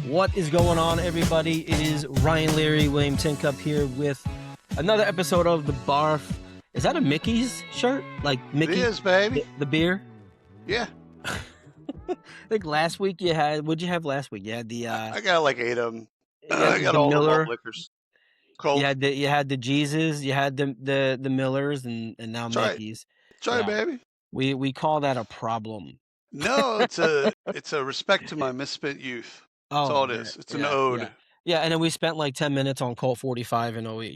What is going on, everybody? It is Ryan Leary, William Tincup here with another episode of The Barf. Is that a Mickey's shirt? Like Mickey? It is, baby. The beer? Yeah. I think last week you had, what'd you have last week? You had the, I got like 8 of them. you had I got the all the Miller. malt liquors. Cold. You had the Jesus, you had the Millers, and now That's right. Mickey's. That's right, Yeah. baby. We call that a problem. No, it's a respect to my misspent youth. That's all it is. It's an ode. Yeah, and then we spent like 10 minutes on Colt 45 and OE.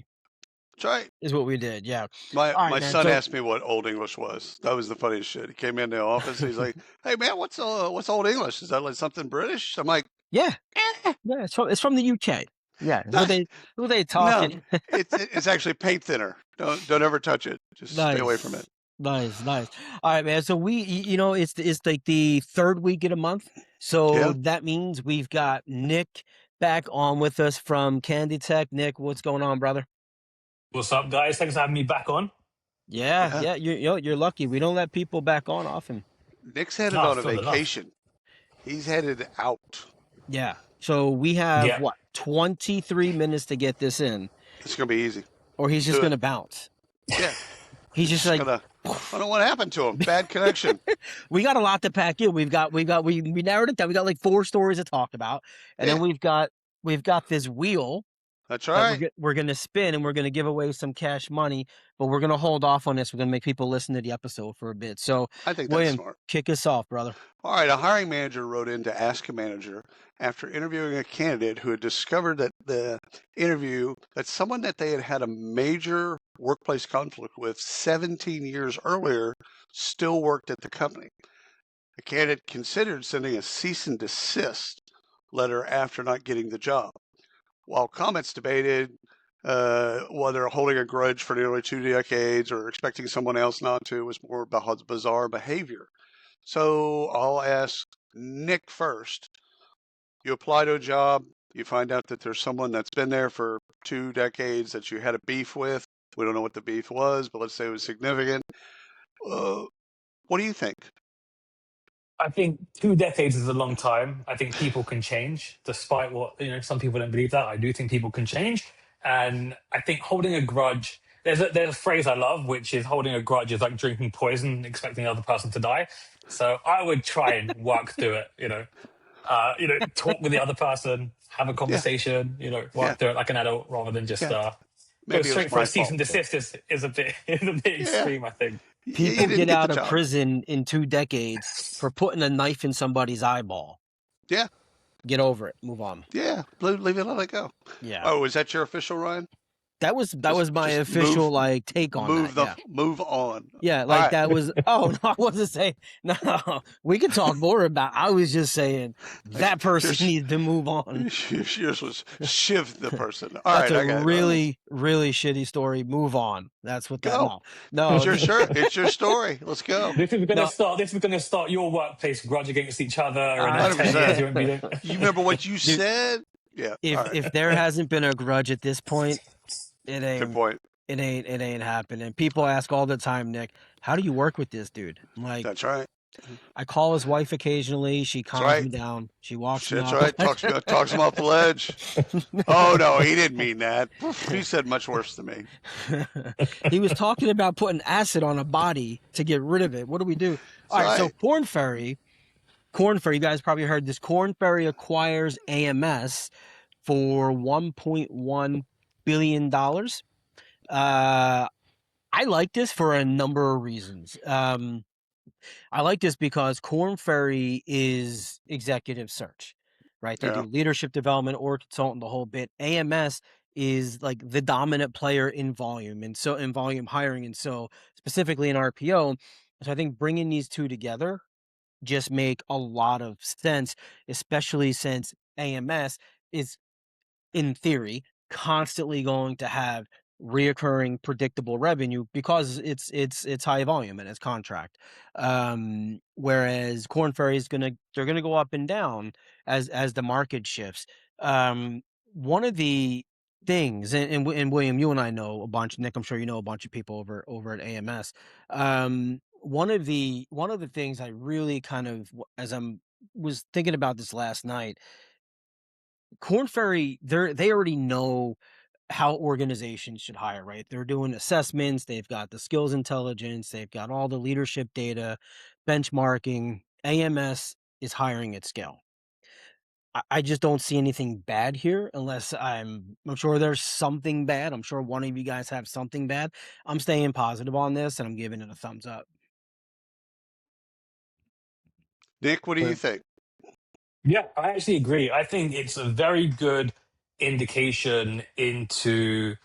That's right. Is what we did, yeah. My son asked me what Old English was. That was the funniest shit. He came in the office. He's like, "Hey man, what's Old English? Is that like something British?" I'm like, "Yeah, yeah. It's from the UK. Yeah, who they talking? No, it's actually paint thinner. Don't ever touch it. Just stay away from it." Nice. All right, man. So it's like the third week of the month. So that means we've got Nick back on with us from Canditech. Nick, what's going on, brother? What's up, guys? Thanks for having me back on. Yeah. You're lucky. We don't let people back on often. Nick's headed on a vacation. He's headed out. Yeah. So we have 23 minutes to get this in. It's gonna be easy. Or he's just gonna bounce. Yeah. He's just like, I don't know what happened to him. Bad connection. We got a lot to pack in. We narrowed it down. We got like 4 stories to talk about, and then we've got this wheel. That's right. That we're gonna spin, and we're gonna give away some cash money, but we're gonna hold off on this. We're gonna make people listen to the episode for a bit. So, I think that's William, smart. kick us off, brother. All right. A hiring manager wrote in to ask a manager after interviewing a candidate who had discovered that someone that they had a major workplace conflict with 17 years earlier still worked at the company. The candidate considered sending a cease and desist letter after not getting the job. While comments debated whether holding a grudge for nearly 2 decades or expecting someone else not to was more bizarre behavior. So I'll ask Nick first. You apply to a job, you find out that there's someone that's been there for 2 decades that you had a beef with. We don't know what the beef was, but let's say it was significant. What do you think? I think 2 decades is a long time. I think people can change, despite what, some people don't believe that. I do think people can change. And I think holding a grudge, there's a phrase I love, which is holding a grudge is like drinking poison, expecting the other person to die. So I would try and work through it, talk with the other person, have a conversation, work through it like an adult rather than just go straight for a cease and desist is a bit extreme, I think. People get out of prison in 2 decades for putting a knife in somebody's eyeball. Yeah. Get over it. Move on. Yeah. Leave it, let it go. Yeah. Oh, is that your official, Ryan? That was my official take on that. Move on. Yeah, that was. Oh no, I wasn't saying. No, we can talk more about. I was just saying that person needs to move on. Yours was shiv the person. All right, I got really shitty story. Move on. That's what that. No, it's your shirt. It's your story. Let's go. This is gonna start your workplace grudge against each other. You remember what you said? Yeah. If there hasn't been a grudge at this point. It ain't. Good point. It ain't happening. People ask all the time, Nick, how do you work with this dude? I'm like, that's right. I call his wife occasionally. She calms me down. She walks me off. That's right. Talks him off the ledge. Oh no, he didn't mean that. He said much worse to me. He was talking about putting acid on a body to get rid of it. What do we do? All right. So Korn Ferry, you guys probably heard this. Korn Ferry acquires AMS for $1.1 billion. I like this for a number of reasons. I like this because Korn Ferry is executive search, right? They do leadership development or consultant, the whole bit. AMS is like the dominant player in volume, and so in volume hiring, and so specifically in RPO. So I think bringing these two together just make a lot of sense, especially since AMS is, in theory, constantly going to have reoccurring predictable revenue because it's high volume and it's contract. Whereas Korn Ferry they're gonna go up and down as the market shifts. One of the things, and William, you and I know a bunch. Nick, I'm sure you know a bunch of people over at AMS. One of the things I really kind of, as was thinking about this last night, Korn Ferry, they already know how organizations should hire, right? They're doing assessments, they've got the skills intelligence, they've got all the leadership data, benchmarking. AMS is hiring at scale. I just don't see anything bad here unless I'm sure there's something bad. I'm sure one of you guys have something bad. I'm staying positive on this and I'm giving it a thumbs up. Nick, what do you But think? Yeah, I actually agree. I think it's a very good indication into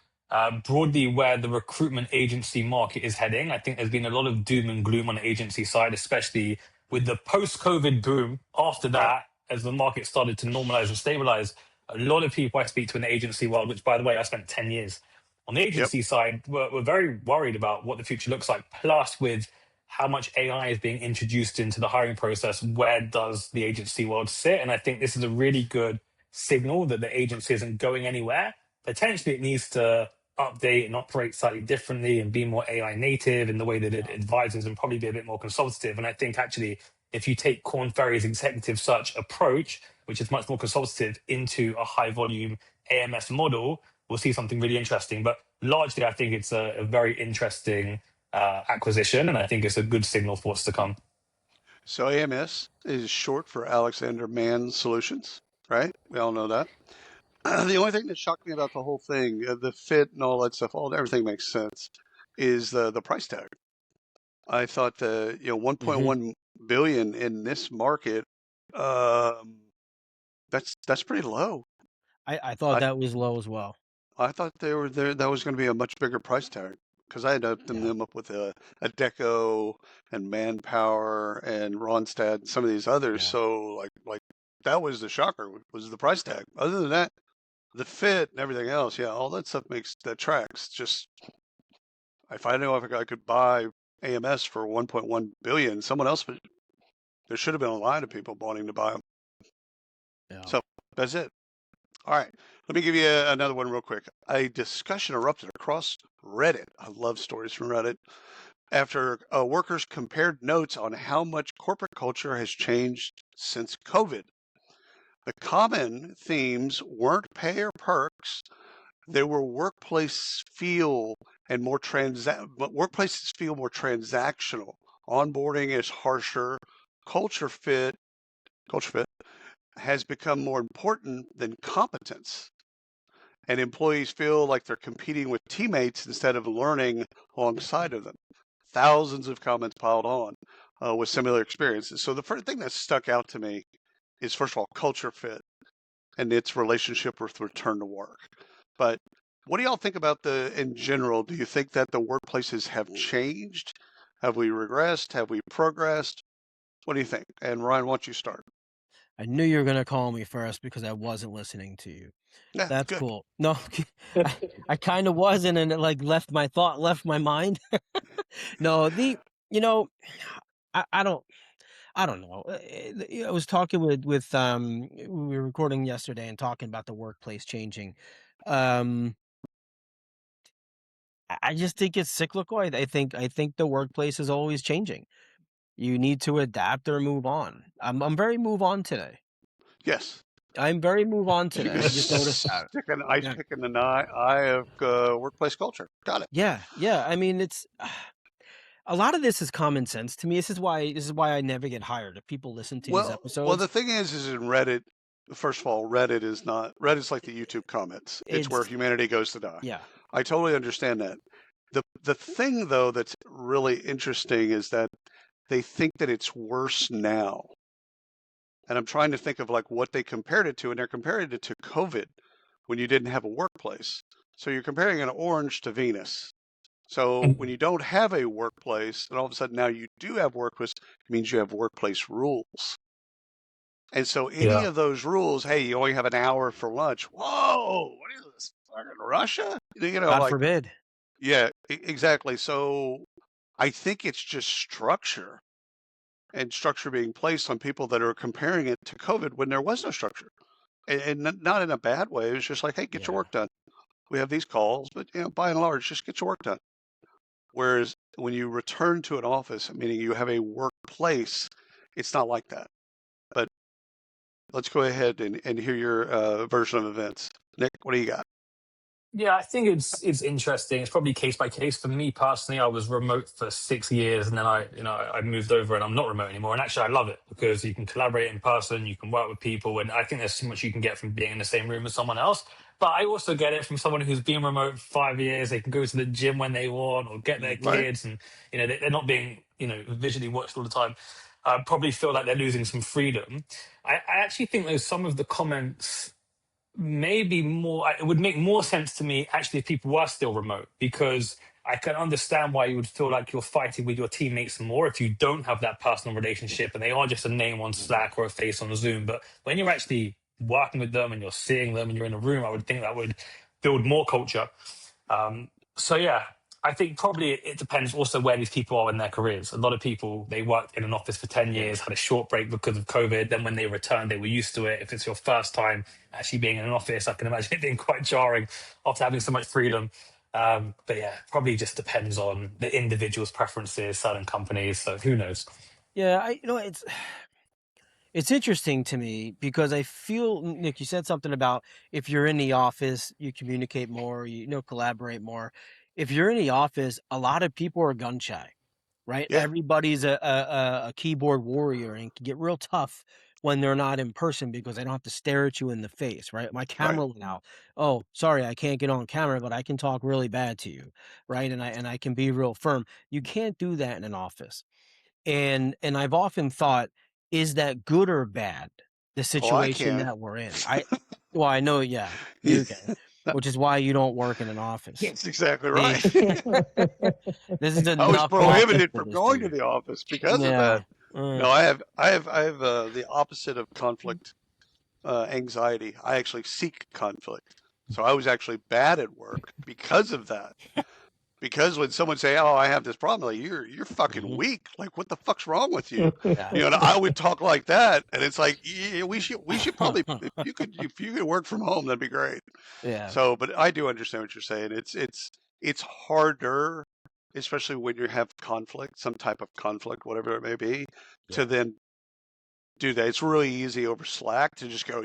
broadly where the recruitment agency market is heading. I think there's been a lot of doom and gloom on the agency side, especially with the post-COVID boom. After Right. that, as the market started to normalize and stabilize, a lot of people I speak to in the agency world, which by the way, I spent 10 years on the Yep. agency side, were very worried about what the future looks like. Plus, with how much AI is being introduced into the hiring process, where does the agency world sit? And I think this is a really good signal that the agency isn't going anywhere. Potentially, it needs to update and operate slightly differently and be more AI native in the way that it advises and probably be a bit more consultative. And I think actually, if you take Korn Ferry's executive search approach, which is much more consultative, into a high volume AMS model, we'll see something really interesting. But largely, I think it's a very interesting acquisition, and I think it's a good signal for what's to come. So AMS is short for Alexander Mann Solutions, right? We all know that. The only thing that shocked me about the whole thing, the fit and all that stuff, everything makes sense, is the price tag. I thought the 1.1 billion in this market, um, that's pretty low. I thought I that was low as well. I thought they were there. That was going to be a much bigger price tag because I had Yeah. them up with a Deco and Manpower and Ronstadt and some of these others. Yeah. So like that was the shocker was the price tag. Other than that, the fit and everything else, yeah, all that stuff makes that tracks. Just if I know if I could buy AMS for 1.1 billion, someone else would. There should have been a line of people wanting to buy them. Yeah. So that's it. All right, let me give you another one real quick. A discussion erupted across Reddit. I love stories from Reddit. After workers compared notes on how much corporate culture has changed since COVID. The common themes weren't pay or perks. They were workplaces feel more transactional. Onboarding is harsher. Culture fit, culture fit has become more important than competence. And employees feel like they're competing with teammates instead of learning alongside of them. Thousands of comments piled on with similar experiences. So the first thing that stuck out to me is, first of all, culture fit and its relationship with return to work. But what do y'all think about in general? Do you think that the workplaces have changed? Have we regressed? Have we progressed? What do you think? And Ryan, why don't you start? I knew you were gonna call me first because I wasn't listening to you. Yeah, That's good. cool. No, I kind of wasn't, and it like left my mind. No, you know, I don't know. I was talking we were recording yesterday and talking about the workplace changing. I just think it's cyclical. I think the workplace is always changing. You need to adapt or move on. I'm very move on today. Yes. I'm very move on She today. I was just noticed that. sticking ice Yeah. pick in the eye of workplace culture. Got it. Yeah, yeah. I mean, it's a lot of this is common sense to me. This is why I never get hired. If people listen to these Well, the episodes, thing is in Reddit. First of all, Reddit is not. Reddit's like the YouTube comments. It's where it's humanity goes to die. yeah. I totally understand that. The thing though that's really interesting is that they think that it's worse now. And I'm trying to think of like what they compared it to, and they're comparing it to COVID when you didn't have a workplace. So you're comparing an orange to Venus. So when you don't have a workplace, and all of a sudden now you do have workplace, it means you have workplace rules. And so any Yeah. of those rules, hey, you only have an hour for lunch. Whoa, what is this? Fucking Russia? God Like, forbid. yeah, exactly. So I think it's just structure and structure being placed on people that are comparing it to COVID when there was no structure. And not in a bad way. It was just like, hey, get your Yeah. work done. We have these calls, but by and large, just get your work done. Whereas when you return to an office, meaning you have a workplace, it's not like that. But let's go ahead and hear your version of events. Nick, what do you got? Yeah, I think it's interesting. It's probably case by case. For me personally, I was remote for 6 years, and then I moved over, and I'm not remote anymore. And actually, I love it because you can collaborate in person, you can work with people, and I think there's so much you can get from being in the same room with someone else. But I also get it from someone who's been remote for 5 years. They can go to the gym when they want, or get their Right. kids, and they're not being visually watched all the time. I probably feel like they're losing some freedom. I actually think there's some of the comments maybe more it would make more sense to me actually if people were still remote, because I can understand why you would feel like you're fighting with your teammates more if you don't have that personal relationship and they are just a name on Slack or a face on Zoom. But when you're actually working with them and you're seeing them and you're in a room, I would think that would build more culture. So yeah, I think probably it depends also where these people are in their careers. A lot of people, they worked in an office for 10 years, had a short break because of COVID. Then when they returned, they were used to it. If it's your first time actually being in an office, I can imagine it being quite jarring after having so much freedom. But yeah, probably just depends on the individual's preferences, certain companies. So who knows? Yeah, it's interesting to me because I feel, Nick, you said something about if you're in the office, you communicate more, collaborate more. If you're in the office, a lot of people are gun shy, right? Yeah. Everybody's a keyboard warrior and can get real tough when they're not in person because they don't have to stare at you in the face, right? My Right. camera went out. Oh, sorry, I can't get on camera, but I can talk really bad to you, right? And I can be real firm. You can't do that in an office. And I've often thought, is that good or bad, the Oh, I situation can. that we're in? I know, yeah, you can, which is why you don't work in an office. That's exactly See? right. This is I was enough office prohibited for from this going to dude. the office because of Yeah. that. No, I have the opposite of conflict anxiety. I actually seek conflict. So I was actually bad at work because of that. Because when someone say, "Oh, I have this problem," like you're fucking Mhm. weak. Like what the fuck's wrong with you? Yeah. And I would talk like that, and it's like yeah, we should probably if you could work from home, that'd be great. Yeah. So, but I do understand what you're saying. It's harder, especially when you have conflict, some type of conflict, whatever it may be, to Yeah. then do that. It's really easy over Slack to just go,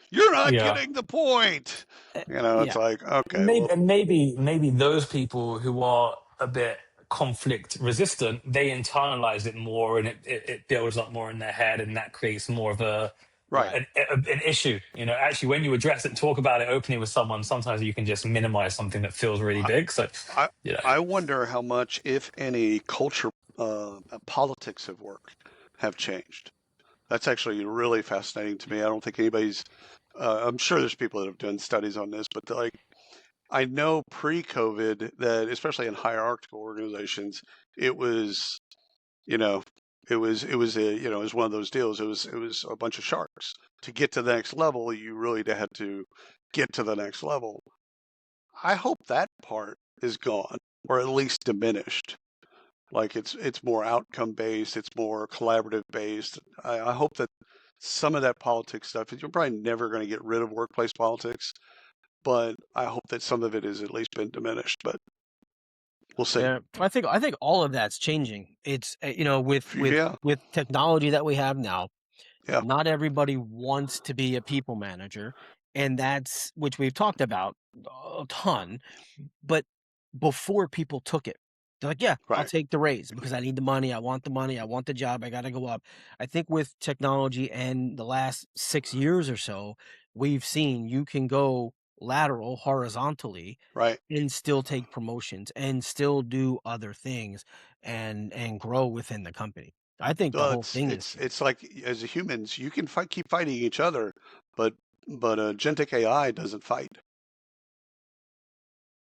"You're not Yeah. getting the point." It's Yeah. like, okay, Maybe well, and maybe those people who are a bit conflict resistant, they internalize it more, and it builds up more in their head, and that creates more of right. Right. an issue. Actually, when you address it, talk about it openly with someone, sometimes you can just minimize something that feels really I big. So, I, you know, I wonder how much, if any, culture, politics of work have changed. That's actually really fascinating to me. I don't think anybody's. I'm sure there's people that have done studies on this, but like I know pre-COVID that, especially in hierarchical organizations, it was, you know, it was one of those deals. It was a bunch of sharks. To get to the next level, you really had to get to the next level. I hope that part is gone, or at least diminished. Like it's more outcome based, it's more collaborative based. I hope that some of that politics stuff, you're probably never going to get rid of workplace politics, but I hope that some of it has at least been diminished. But we'll see. Yeah. I think all of that's changing. It's with with Yeah, with technology that we have now, yeah, not everybody wants to be a people manager, and that's which we've talked about a ton. But before people took it, they're like, "Yeah, I'll right. take the raise because I need the money. I want the money. I want the job. I got to go up." I think with technology and the last 6 years or so, we've seen you can go lateral horizontally Right. and still take promotions and still do other things and grow within the company. I think the Well, whole it's thing has it's changed. it's like as humans, you can keep fighting each other, but agentic AI doesn't fight.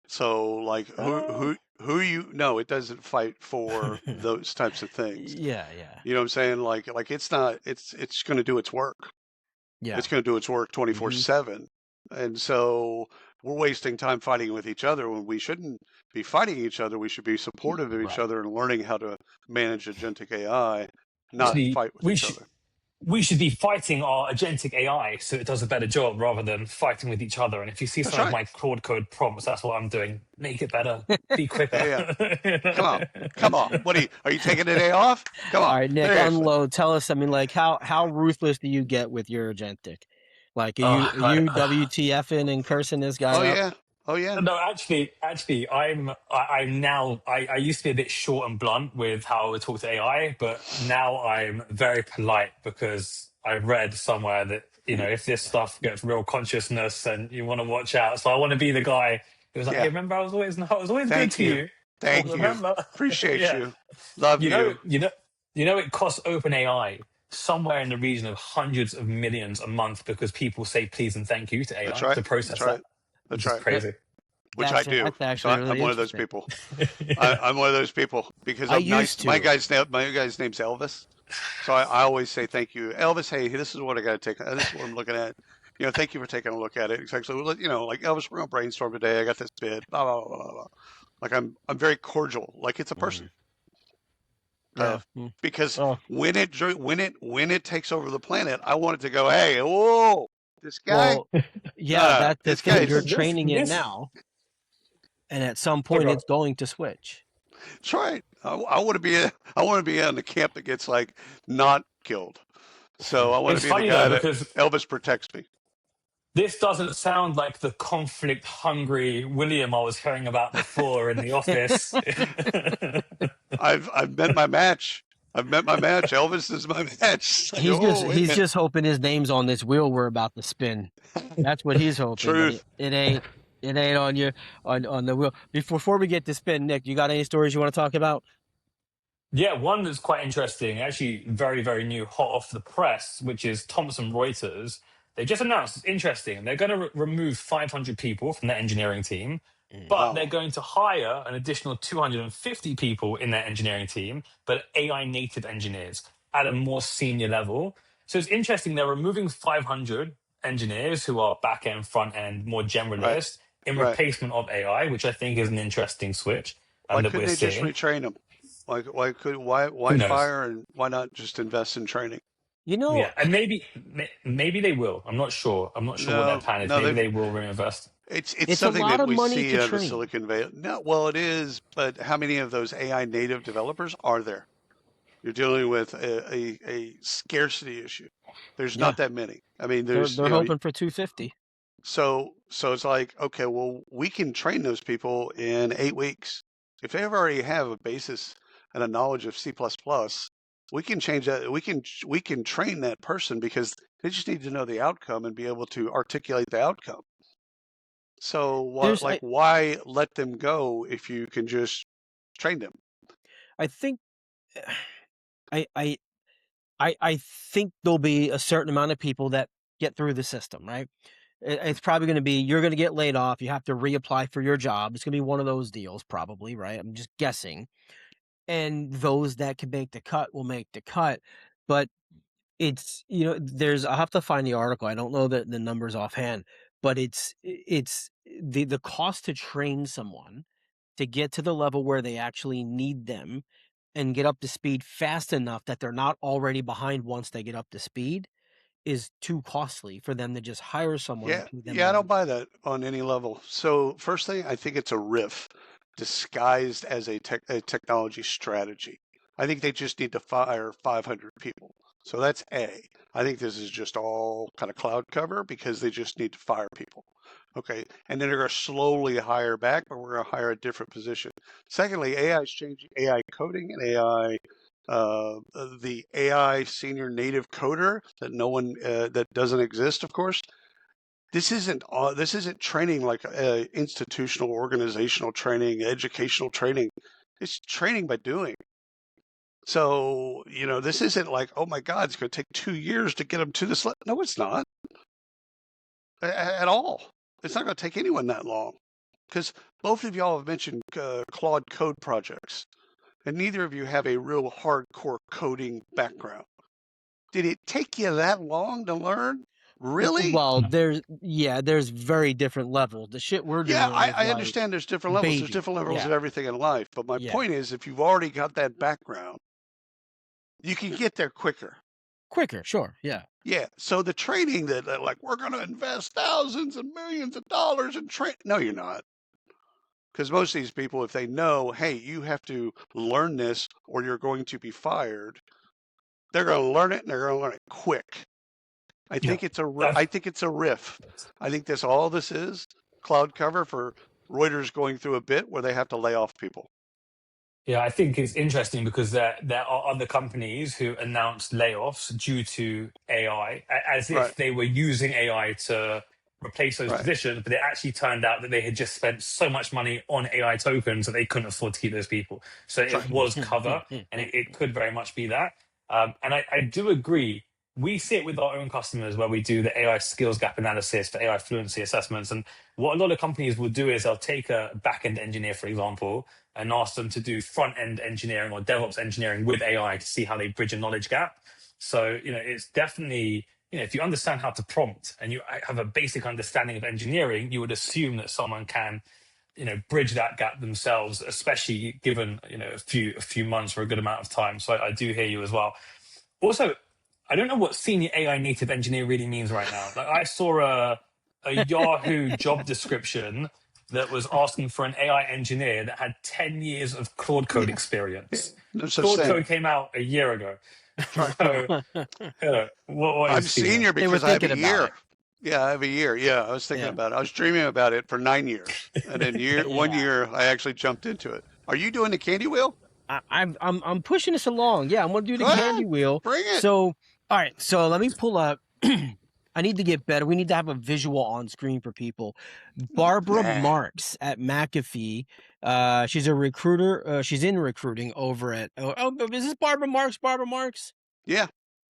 So like Uh, who no, it doesn't fight for those types of things. yeah, yeah, You know what I'm saying? Like it's not it's going to do its work. yeah. It's going to do its work Hmm. 24/7. And so we're wasting time fighting with each other when we shouldn't be fighting each other. We should be supportive of each Right. other and learning how to manage agentic AI, not actually, fight with each other. we should be fighting our agentic AI so it does a better job rather than fighting with each other. And if you see That's some of right. my Claude Code prompts, that's what I'm doing. Make it better. Be quicker. Yeah. Come on. What are you taking a day off? Come on. All right, Nick, Seriously. unload. Tell us. I mean, like, how ruthless do you get with your agentic? Like, are Oh, God. you WTFing and cursing this guy Oh up? yeah. Oh yeah. No, actually, I'm now. I used to be a bit short and blunt with how I would talk to AI, but now I'm very polite because I read somewhere that if this stuff gets real consciousness, and you want to watch out. So I want to be the guy who's like, Yeah. hey, remember I was always good Thank to you. you. Thank you. Remember? Appreciate Yeah. you. Love you. It costs OpenAI somewhere in the region of hundreds of millions a month because people say please and thank you to AI That's right. to process That's right. that. That's Which is right. crazy. Which I do. That's actually So really I'm one of those interesting. people. I'm one of those people because I I'm nice. used to. My guy's name's Elvis. So I always say thank you, Elvis. Hey, this is what I got to take. This is what I'm looking at. Thank you for taking a look at it. It's actually, like Elvis, we're gonna brainstorm today. I got this bid. Blah blah blah blah blah. Like I'm very cordial, like it's a person. Yeah. Because when it takes over the planet, I want it to go, hey, whoa, this guy. Well, yeah, that's the this thing. guy's- You're training it now, and at some point, it's going to switch. That's right. I want to be on the camp that gets like not killed. So I want to be the guy that Elvis protects me. This doesn't sound like the conflict-hungry William I was hearing about before in the office. I've met my match. Elvis is my match. He's just hoping his name's on this wheel we're about to spin. That's what he's hoping. Truth. It ain't on the wheel. Before we get to spin, Nick, you got any stories you want to talk about? Yeah, one that's quite interesting, actually very, very new, hot off the press, which is Thomson Reuters. They just announced, it's interesting, they're going to remove 500 people from their engineering team, but they're going to hire an additional 250 people in their engineering team, but AI native engineers at a more senior level. So it's interesting, they're removing 500 engineers who are back end, front end, more generalist in replacement of AI, which I think is an interesting switch. Why couldn't they just retrain them? Why fire and why not just invest in training? Yeah, and maybe they will. I'm not sure. I'm not sure what their plan is. Maybe they will reinvest. It's something that we see on the Silicon Valley. No, well, it is, but how many of those AI native developers are there? You're dealing with a scarcity issue. There's not that many. I mean, they're hoping for 250. So it's like, okay, well, we can train those people in 8 weeks. If they already have a basis and a knowledge of C++, we can change that. We can train that person because they just need to know the outcome and be able to articulate the outcome. So why let them go if you can just train them? I think I think there'll be a certain amount of people that get through the system, right? It's probably going to be, you're going to get laid off. You have to reapply for your job. It's going to be one of those deals probably, right? I'm just guessing. And those that can make the cut will make the cut. But it's, I'll have to find the article. I don't know the numbers offhand, but it's the cost to train someone to get to the level where they actually need them and get up to speed fast enough that they're not already behind once they get up to speed is too costly for them to just hire someone. I don't buy that on any level. So first thing, I think it's a riff disguised as a technology strategy. I think they just need to fire 500 people. So that's A. I think this is just all kind of cloud cover because they just need to fire people. Okay, and then they're going to slowly hire back, but we're going to hire a different position. Secondly, AI is changing AI coding and AI. The AI senior native coder that that doesn't exist, of course. This isn't training like institutional, organizational training, educational training. It's training by doing. So this isn't like, oh my God, it's going to take 2 years to get them to this. No, it's not at all. It's not going to take anyone that long because both of y'all have mentioned Claude Code projects. And neither of you have a real hardcore coding background. Did it take you that long to learn? Really? Well, there's very different levels. The shit we're doing. Yeah, I understand there's different levels. There's different levels of everything in life. But my point is, if you've already got that background, you can get there quicker. quicker. Sure. Yeah. Yeah. So the training that like we're going to invest thousands and millions of dollars in train. No, you're not. Because most of these people, if they know, hey, you have to learn this or you're going to be fired, they're going to learn it and they're going to learn it quick. I think it's a riff. I think all this is cloud cover for Reuters going through a bit where they have to lay off people. Yeah, I think it's interesting because there are other companies who announced layoffs due to AI, as if they were using AI to replace those positions, but it actually turned out that they had just spent so much money on AI tokens that they couldn't afford to keep those people. So it was cover, and it could very much be that. And I do agree. We see it with our own customers where we do the AI skills gap analysis for AI fluency assessments. And what a lot of companies will do is they'll take a back-end engineer, for example, and ask them to do front-end engineering or DevOps engineering with AI to see how they bridge a knowledge gap. So, it's definitely, if you understand how to prompt and you have a basic understanding of engineering, you would assume that someone can, bridge that gap themselves, especially given, a few months or a good amount of time. So I do hear you as well. Also, I don't know what senior AI native engineer really means right now. Like I saw a Yahoo job description that was asking for an AI engineer that had 10 years of Claude Code experience. Claude Code came out a year ago. So, what I'm senior because I have a year. Yeah, I have a year. Yeah, I was thinking about it. I was dreaming about it for 9 years. And then 1 year, I actually jumped into it. Are you doing the candy wheel? I'm pushing this along. Yeah, I'm going to do the candy wheel. Bring it. So, all right. So let me pull up. I need to get better. We need to have a visual on screen for people. Barbara Marks at McAfee. She's a recruiter. She's in recruiting over at. Oh, is this Barbara Marks? Barbara Marks? Yeah,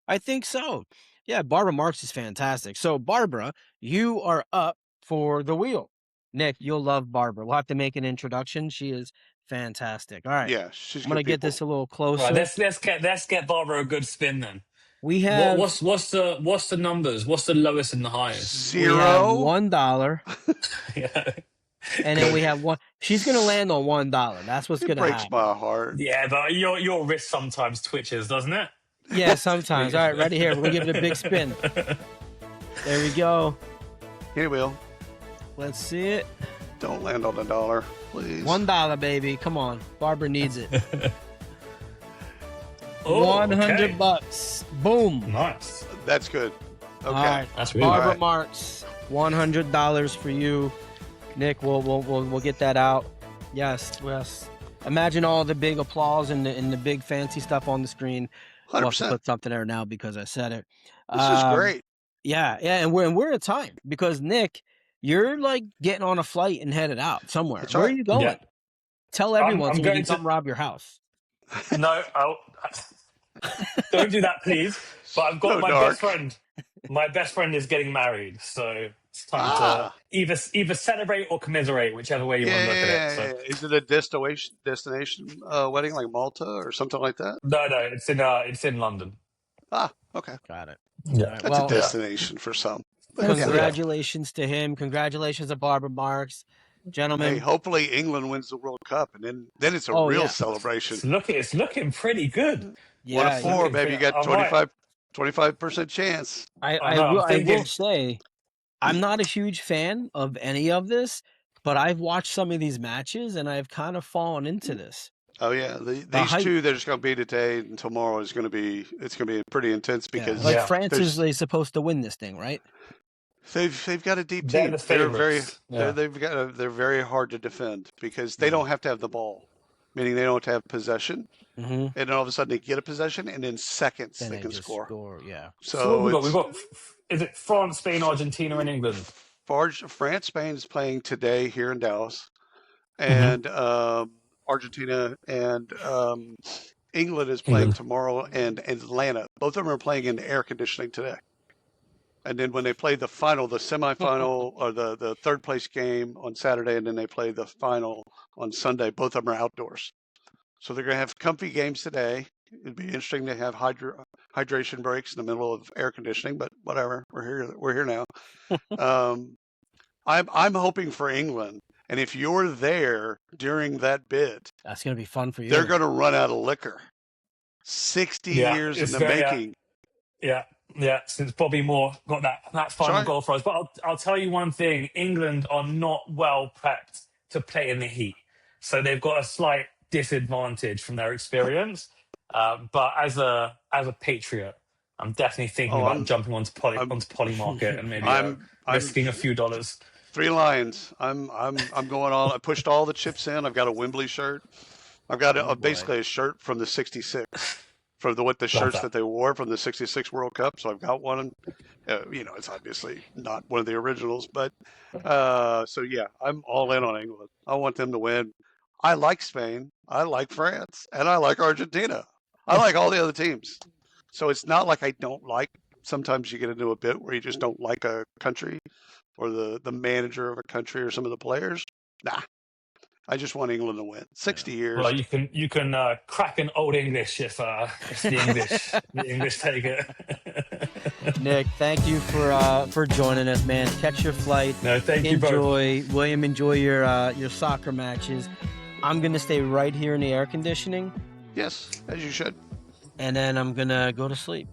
I think so. Yeah, Barbara Marks is fantastic. So, Barbara, you are up for the wheel. Nick, you'll love Barbara. We'll have to make an introduction. She is fantastic. All right. Yeah, she's I'm gonna get this a little closer. Right, let's get Barbara a good spin then. We have what's the numbers? What's the lowest and the highest? $0. We have $1. Yeah. And then we have one. She's gonna land on $1. That's what's gonna breaks happen. my heart. Yeah, but your wrist sometimes twitches, doesn't it? Yeah, sometimes. All right, ready here. We're gonna give it a big spin. There we go. Here we go. Let's see it. Don't land on $1, please. $1, baby. Come on. Barbara needs it. Oh, $100. Boom. Nice. That's good. Okay. All right. That's really Barbara right. Marks. $100 for you. Nick, we'll get that out. Yes. Imagine all the big applause and the big fancy stuff on the screen. 100%. We'll have to put something there now because I said it. This is great. Yeah, and we're at time because Nick, you're like getting on a flight and headed out somewhere. That's Where right. are you going? Yeah. Tell everyone I'm so we going can to come rob your house. No, don't do that, please. But I've got my best friend. My best friend is getting married, so it's time to either celebrate or commiserate, whichever way you want to look at it. So. Is it a destination wedding like Malta or something like that? No, it's in London. Ah, okay. Got it. Yeah, That's a destination for some. Congratulations to him. Congratulations to Barbara Marks. Gentlemen. Hey, hopefully England wins the World Cup, and then it's a real celebration. It's looking pretty good. Yeah, 1-4, baby. You got 25% chance. I will say, I'm not a huge fan of any of this, but I've watched some of these matches, and I've kind of fallen into this. Oh yeah, these two that are going to be today and tomorrow it's going to be pretty intense because France is supposed to win this thing, right? They've got a deep team. They're very hard to defend because they don't have to have the ball, meaning they don't have to have possession, and then all of a sudden they get a possession and in seconds they can score. Yeah. So we've got is it France, Spain, Argentina, and England? France, Spain is playing today here in Dallas, and Argentina and England is playing tomorrow and Atlanta. Both of them are playing in air conditioning today. And then when they play the semifinal, or the third place game on Saturday, and then they play the final on Sunday, both of them are outdoors. So they're going to have comfy games today. It'd be interesting to have hydration breaks in the middle of air conditioning, but whatever. We're here now. I'm hoping for England. And if you're there during that bid, that's going to be fun for you. They're going to run out of liquor. 60 years in the making. Yeah, yeah. Since Bobby Moore got that final goal for us, but I'll tell you one thing: England are not well prepped to play in the heat, so they've got a slight disadvantage from their experience. But as a patriot, I'm definitely thinking about jumping onto Poly Market and maybe I'm risking a few dollars. 3 Lions. I'm going all. I pushed all the chips in. I've got a Wembley shirt. I've got basically a shirt from the '66, from the shirts that they wore from the '66 World Cup. So I've got one. It's obviously not one of the originals, but so yeah, I'm all in on England. I want them to win. I like Spain. I like France, and I like Argentina. I like all the other teams. So it's not like I don't like. Sometimes you get into a bit where you just don't like a country or the manager of a country or some of the players. Nah, I just want England to win. 60 years. Well, you can crack an old English if the English take it. Nick, thank you for joining us, man. Catch your flight. No, thank you, bro. William, enjoy your soccer matches. I'm gonna stay right here in the air conditioning. Yes, as you should. And then I'm gonna go to sleep.